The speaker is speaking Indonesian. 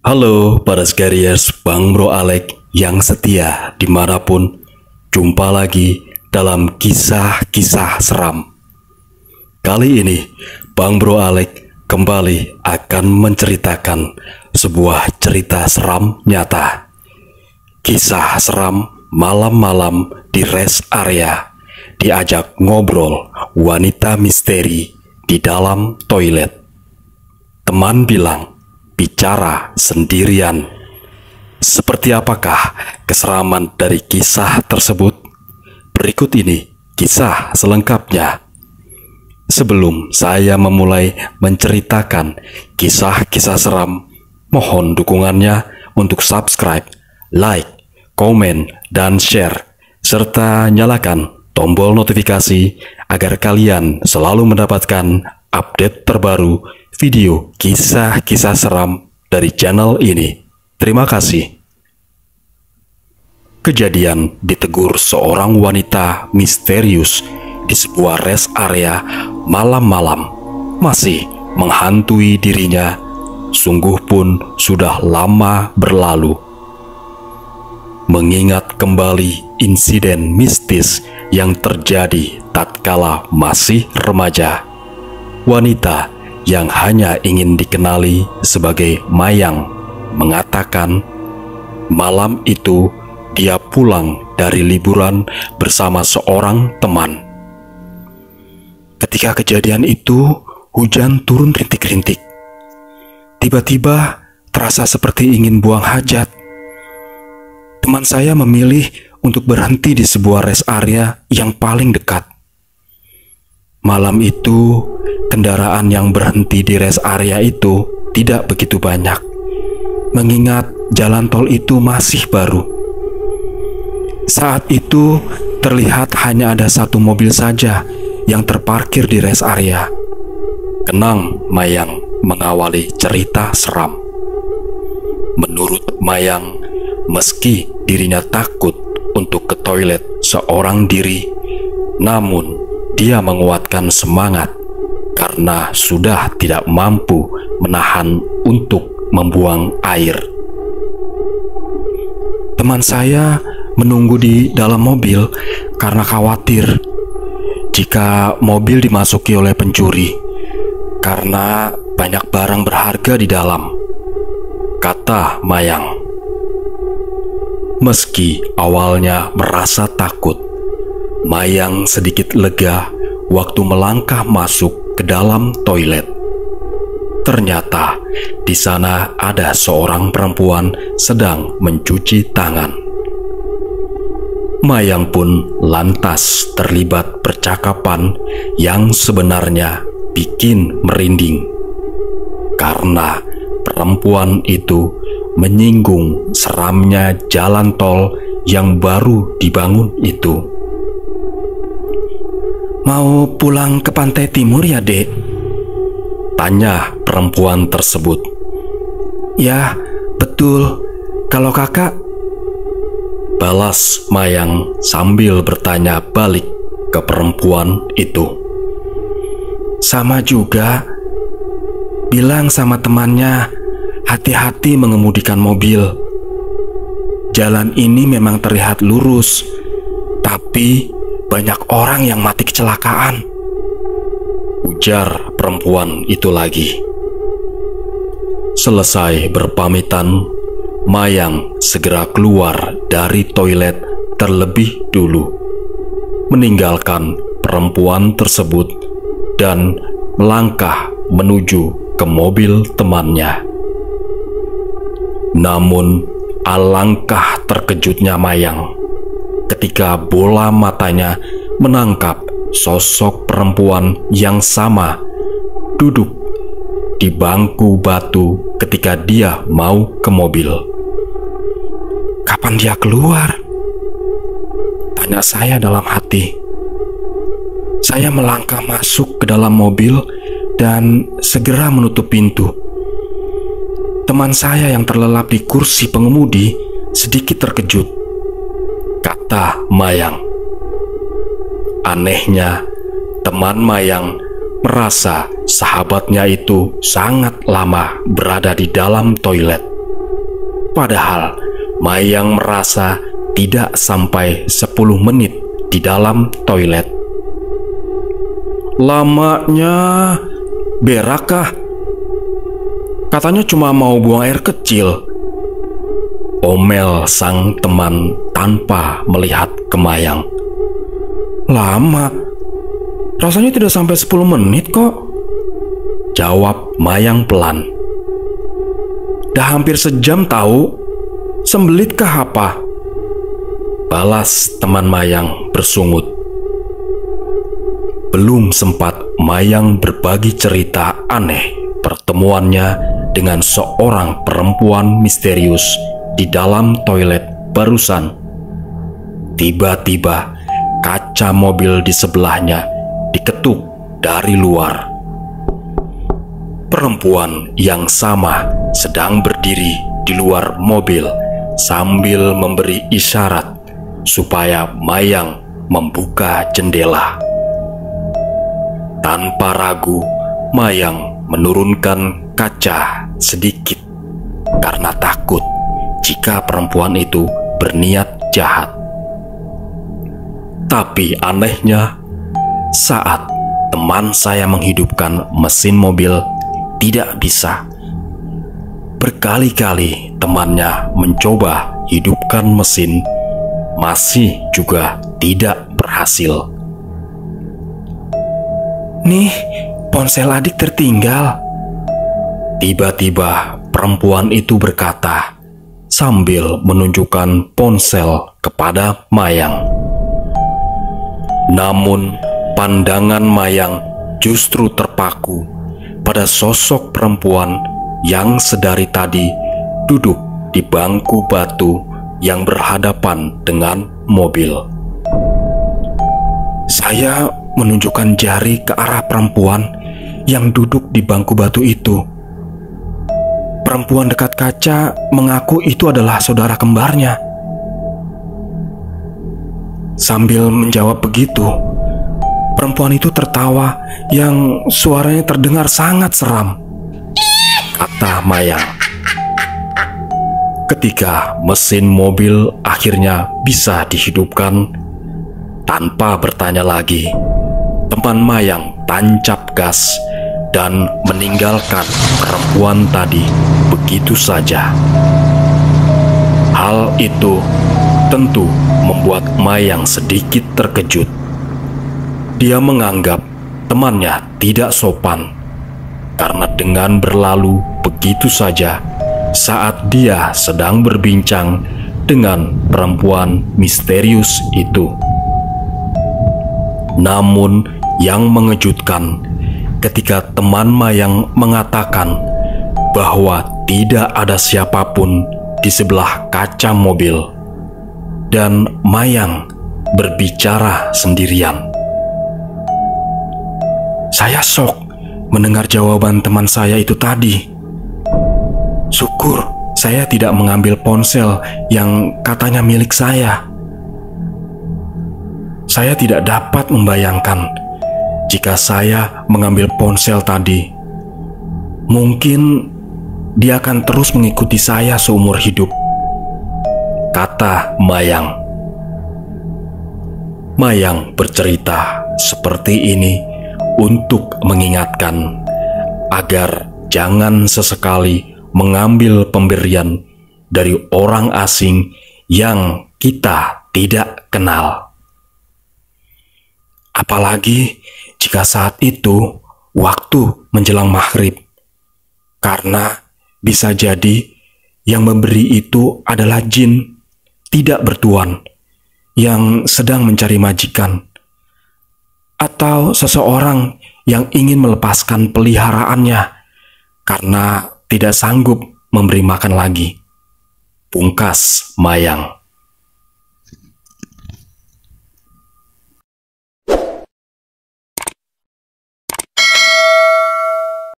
Halo para Skariers, Bang Bro Alek yang setia dimanapun. Jumpa lagi dalam kisah-kisah seram. Kali ini Bang Bro Alek kembali akan menceritakan sebuah cerita seram nyata. Kisah seram malam-malam di rest area, diajak ngobrol wanita misteri di dalam toilet. Teman bilang bicara sendirian. Seperti apakah keseraman dari kisah tersebut? Berikut ini kisah selengkapnya. Sebelum saya memulai menceritakan kisah-kisah seram, mohon dukungannya untuk subscribe, like, komen, dan share, serta nyalakan tombol notifikasi agar kalian selalu mendapatkan update terbaru video kisah-kisah seram dari channel ini. Terima kasih. Kejadian ditegur seorang wanita misterius di sebuah rest area malam-malam masih menghantui dirinya. Sungguh pun sudah lama berlalu. Mengingat kembali insiden mistis yang terjadi tatkala masih remaja, wanita yang hanya ingin dikenali sebagai Mayang mengatakan malam itu dia pulang dari liburan bersama seorang teman. Ketika kejadian itu, hujan turun rintik-rintik. Tiba-tiba terasa seperti ingin buang hajat. Teman saya memilih untuk berhenti di sebuah rest area yang paling dekat. Malam itu, kendaraan yang berhenti di rest area itu tidak begitu banyak, mengingat jalan tol itu masih baru. Saat itu terlihat hanya ada satu mobil saja yang terparkir di rest area. Kenang Mayang mengawali cerita seram. Menurut Mayang, meski dirinya takut untuk ke toilet seorang diri, namun dia menguatkan semangat karena sudah tidak mampu menahan untuk membuang air. Teman saya menunggu di dalam mobil karena khawatir jika mobil dimasuki oleh pencuri karena banyak barang berharga di dalam, kata Mayang. Meski awalnya merasa takut, Mayang sedikit lega waktu melangkah masuk ke dalam toilet. Ternyata di sana ada seorang perempuan sedang mencuci tangan. Mayang pun lantas terlibat percakapan yang sebenarnya bikin merinding, karena perempuan itu menyinggung seramnya jalan tol yang baru dibangun itu. Mau pulang ke Pantai Timur ya, Dek? Tanya perempuan tersebut. Ya, betul. Kalau kakak? Balas Mayang sambil bertanya balik ke perempuan itu. Sama juga. Bilang sama temannya, hati-hati mengemudikan mobil. Jalan ini memang terlihat lurus, tapi banyak orang yang mati kecelakaan, ujar perempuan itu lagi. Selesai berpamitan, Mayang segera keluar dari toilet terlebih dulu, meninggalkan perempuan tersebut dan melangkah menuju ke mobil temannya. Namun alangkah terkejutnya Mayang ketika bola matanya menangkap sosok perempuan yang sama duduk di bangku batu ketika dia mau ke mobil. Kapan dia keluar? Tanya saya dalam hati. Saya melangkah masuk ke dalam mobil dan segera menutup pintu. Teman saya yang terlelap di kursi pengemudi sedikit terkejut, kata Mayang. Anehnya, teman Mayang merasa sahabatnya itu sangat lama berada di dalam toilet. Padahal Mayang merasa tidak sampai 10 menit di dalam toilet. "Lamanya berak kah? Katanya cuma mau buang air kecil," omel sang teman tanpa melihat ke Mayang. "Lama? Rasanya tidak sampai 10 menit kok," jawab Mayang pelan. "Dah hampir sejam tahu. Sembelit kah apa?" balas teman Mayang bersungut. Belum sempat Mayang berbagi cerita aneh pertemuannya dengan seorang perempuan misterius di dalam toilet barusan. Tiba-tiba kaca mobil di sebelahnya diketuk dari luar. Perempuan yang sama sedang berdiri di luar mobil sambil memberi isyarat supaya Mayang membuka jendela. Tanpa ragu, Mayang menurunkan kaca sedikit karena takut jika perempuan itu berniat jahat. Tapi anehnya, saat teman saya menghidupkan mesin mobil, tidak bisa. Berkali-kali temannya mencoba hidupkan mesin, masih juga tidak berhasil. "Nih, ponsel adik tertinggal," tiba-tiba perempuan itu berkata sambil menunjukkan ponsel kepada Mayang. Namun pandangan Mayang justru terpaku pada sosok perempuan yang sedari tadi duduk di bangku batu yang berhadapan dengan mobil. Saya menunjukkan jari ke arah perempuan yang duduk di bangku batu itu. Perempuan dekat kaca mengaku itu adalah saudara kembarnya. Sambil menjawab begitu, perempuan itu tertawa yang suaranya terdengar sangat seram, kata Mayang. Ketika mesin mobil akhirnya bisa dihidupkan, tanpa bertanya lagi, teman Mayang tancap gas dan meninggalkan perempuan tadi begitu saja. Hal itu tentu membuat Mayang sedikit terkejut. Dia menganggap temannya tidak sopan karena dengan berlalu begitu saja saat dia sedang berbincang dengan perempuan misterius itu. Namun yang mengejutkan ketika teman Mayang mengatakan bahwa tidak ada siapapun di sebelah kaca mobil dan Mayang berbicara sendirian. Saya shock mendengar jawaban teman saya itu tadi. Syukur saya tidak mengambil ponsel yang katanya milik saya. Saya tidak dapat membayangkan jika saya mengambil ponsel tadi, mungkin dia akan terus mengikuti saya seumur hidup, kata Mayang. Mayang bercerita seperti ini untuk mengingatkan agar jangan sesekali mengambil pemberian dari orang asing yang kita tidak kenal. Apalagi jika saat itu waktu menjelang maghrib, karena bisa jadi yang memberi itu adalah jin tidak bertuan yang sedang mencari majikan, atau seseorang yang ingin melepaskan peliharaannya karena tidak sanggup memberi makan lagi, pungkas Mayang.